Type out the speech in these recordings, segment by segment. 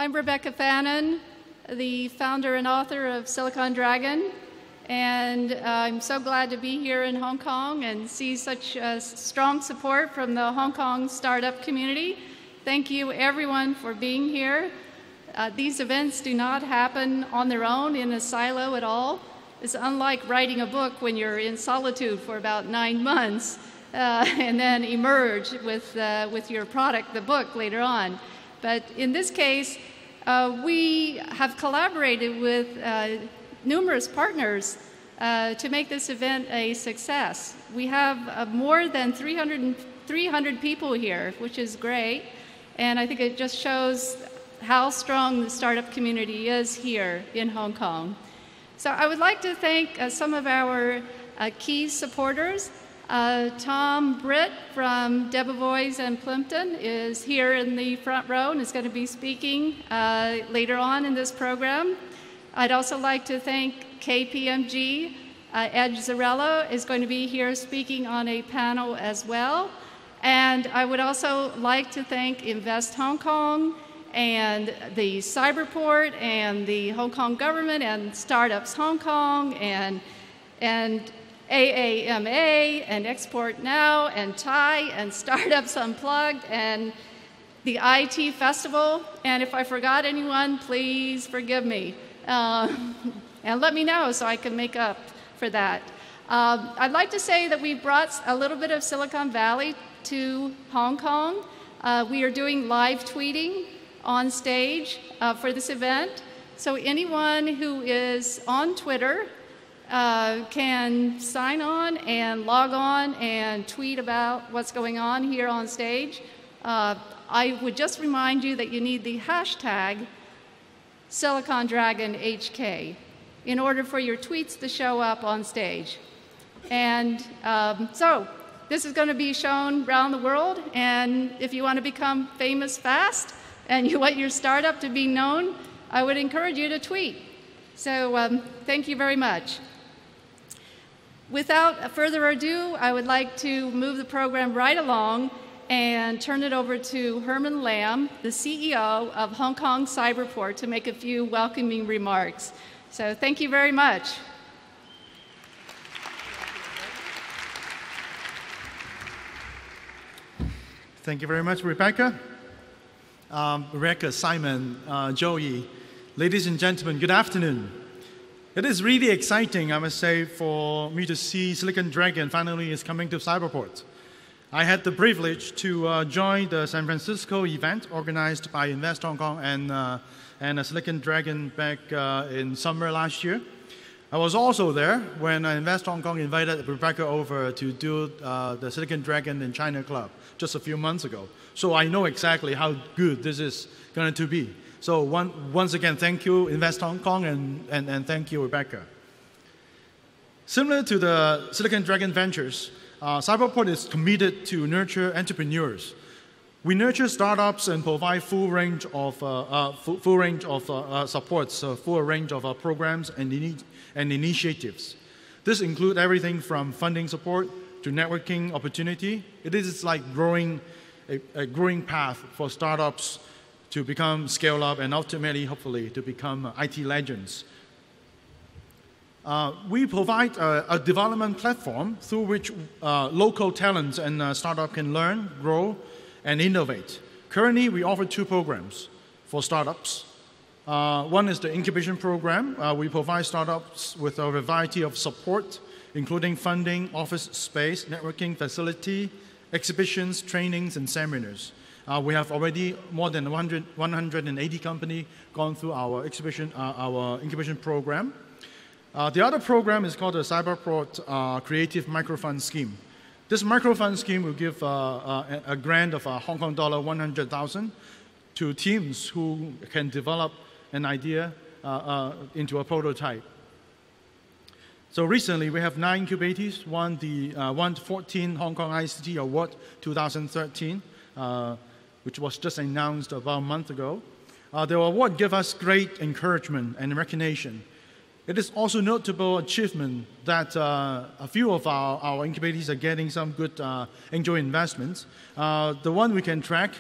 I'm Rebecca Fannin, the founder and author of Silicon Dragon, and I'm so glad to be here in Hong Kong and see such strong support from the Hong Kong startup community. Thank you everyone for being here. These events do not happen on their own in a silo at all. It's unlike writing a book when you're in solitude for about 9 months and then emerge with your product, the book, later on. But in this case, we have collaborated with numerous partners to make this event a success. We have more than 300 people here, which is great. And I think it just shows how strong the startup community is here in Hong Kong. So I would like to thank some of our key supporters. Tom Britt from Debevoise and Plimpton is here in the front row and is going to be speaking later on in this program. I'd also like to thank KPMG. Ed Zarello is going to be here speaking on a panel as well. And I would also like to thank Invest Hong Kong and the Cyberport and the Hong Kong government and Startups Hong Kong and AAMA and Export Now and TIE and Startups Unplugged and the IT Festival. And if I forgot anyone, please forgive me. And let me know so I can make up for that. I'd like to say that we brought a little bit of Silicon Valley to Hong Kong. We are doing live tweeting on stage for this event. So anyone who is on Twitter can sign on and log on and tweet about what's going on here on stage. I would just remind you that you need the hashtag SiliconDragonHK in order for your tweets to show up on stage. And so this is going to be shown around the world, and if you want to become famous fast and you want your startup to be known, I would encourage you to tweet. So thank you very much. Without further ado, I would like to move the program right along and turn it over to Herman Lam, the CEO of Hong Kong Cyberport, to make a few welcoming remarks. So thank you very much. Thank you very much, Rebecca. Rebecca, Simon, Joey, ladies and gentlemen, good afternoon. It is really exciting, I must say, for me to see Silicon Dragon finally is coming to Cyberport. I had the privilege to join the San Francisco event organized by Invest Hong Kong and Silicon Dragon back in summer last year. I was also there when Invest Hong Kong invited Rebecca over to do the Silicon Dragon in China Club just a few months ago. So I know exactly how good this is going to be. So once again, thank you, Invest Hong Kong, and thank you, Rebecca. Similar to the Silicon Dragon Ventures, Cyberport is committed to nurture entrepreneurs. We nurture startups and provide full range of supports, full range of programs and initiatives. This includes everything from funding support to networking opportunity. It is like a growing path for startups to become scale up and ultimately, hopefully, to become IT legends. We provide a development platform through which local talents and startups can learn, grow, and innovate. Currently, we offer 2 programs for startups. One is the incubation program. We provide startups with a variety of support, including funding, office space, networking facility, exhibitions, trainings, and seminars. We have already more than 180 companies gone through our incubation program. The other program is called the Cyberport Creative Microfund Scheme. This microfund scheme will give a grant of Hong Kong dollar 100,000 to teams who can develop an idea into a prototype. So recently, we have 9 incubators, won the 14 Hong Kong ICT Award 2013, which was just announced about a month ago. The award gives us great encouragement and recognition. It is also notable achievement that a few of our incubators are getting some good angel investments. The one we can track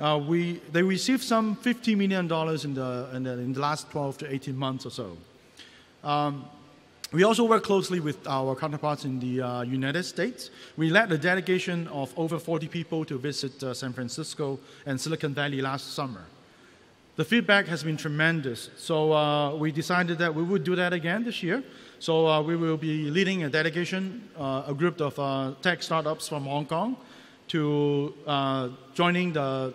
They received some $50 million in the last 12 to 18 months or so. We also work closely with our counterparts in the United States. We led a delegation of over 40 people to visit San Francisco and Silicon Valley last summer. The feedback has been tremendous, so we decided that we would do that again this year. So we will be leading a delegation, a group of tech startups from Hong Kong, to joining the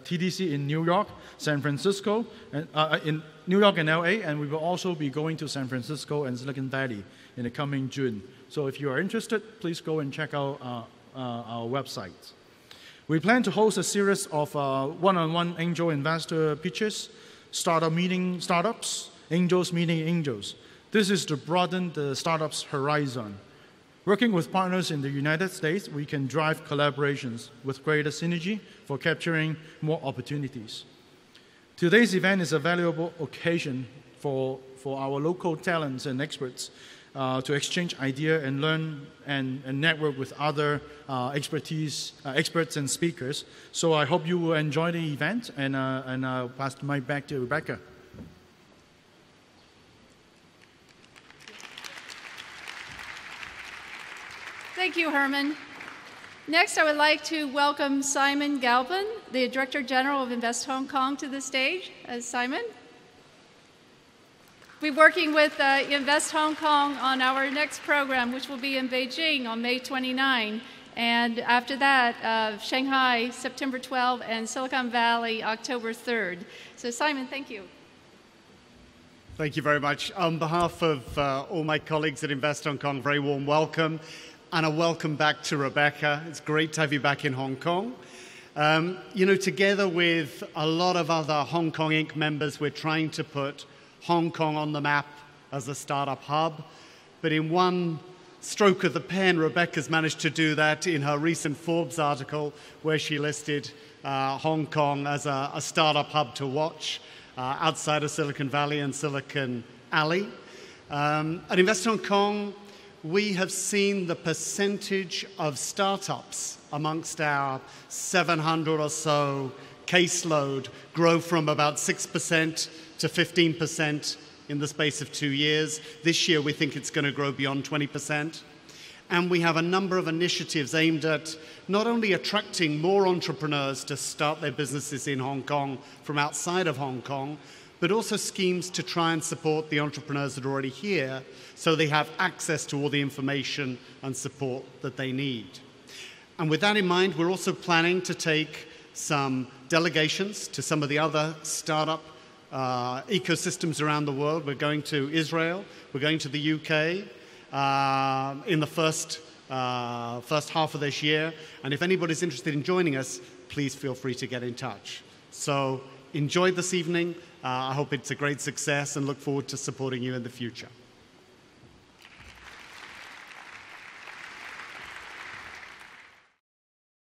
TDC in New York, San Francisco, and in New York and LA, and we will also be going to San Francisco and Silicon Valley in the coming June. So if you are interested, please go and check out our website. We plan to host a series of one-on-one angel investor pitches, startup meeting startups, angels meeting angels. This is to broaden the startup's horizon. Working with partners in the United States, we can drive collaborations with greater synergy for capturing more opportunities. Today's event is a valuable occasion for our local talents and experts to exchange ideas and learn and network with other experts and speakers. So I hope you will enjoy the event, and I'll pass the mic back to Rebecca. Thank you, Herman. Next, I would like to welcome Simon Galpin, the Director General of Invest Hong Kong, to the stage. Simon. We're working with Invest Hong Kong on our next program, which will be in Beijing on May 29. And after that, Shanghai, September 12, and Silicon Valley, October 3rd. So Simon, thank you. Thank you very much. On behalf of all my colleagues at Invest Hong Kong, very warm welcome. And a welcome back to Rebecca. It's great to have you back in Hong Kong. Together with a lot of other Hong Kong Inc. members, we're trying to put Hong Kong on the map as a startup hub. But in one stroke of the pen, Rebecca's managed to do that in her recent Forbes article, where she listed Hong Kong as a startup hub to watch outside of Silicon Valley and Silicon Alley. At Invest Hong Kong, we have seen the percentage of startups amongst our 700 or so caseload grow from about 6% to 15% in the space of 2 years. This year, we think it's going to grow beyond 20%. And we have a number of initiatives aimed at not only attracting more entrepreneurs to start their businesses in Hong Kong from outside of Hong Kong, but also schemes to try and support the entrepreneurs that are already here so they have access to all the information and support that they need. And with that in mind, we're also planning to take some delegations to some of the other startup ecosystems around the world. We're going to Israel, we're going to the UK in the first half of this year. And if anybody's interested in joining us, please feel free to get in touch. So enjoy this evening. I hope it's a great success and look forward to supporting you in the future.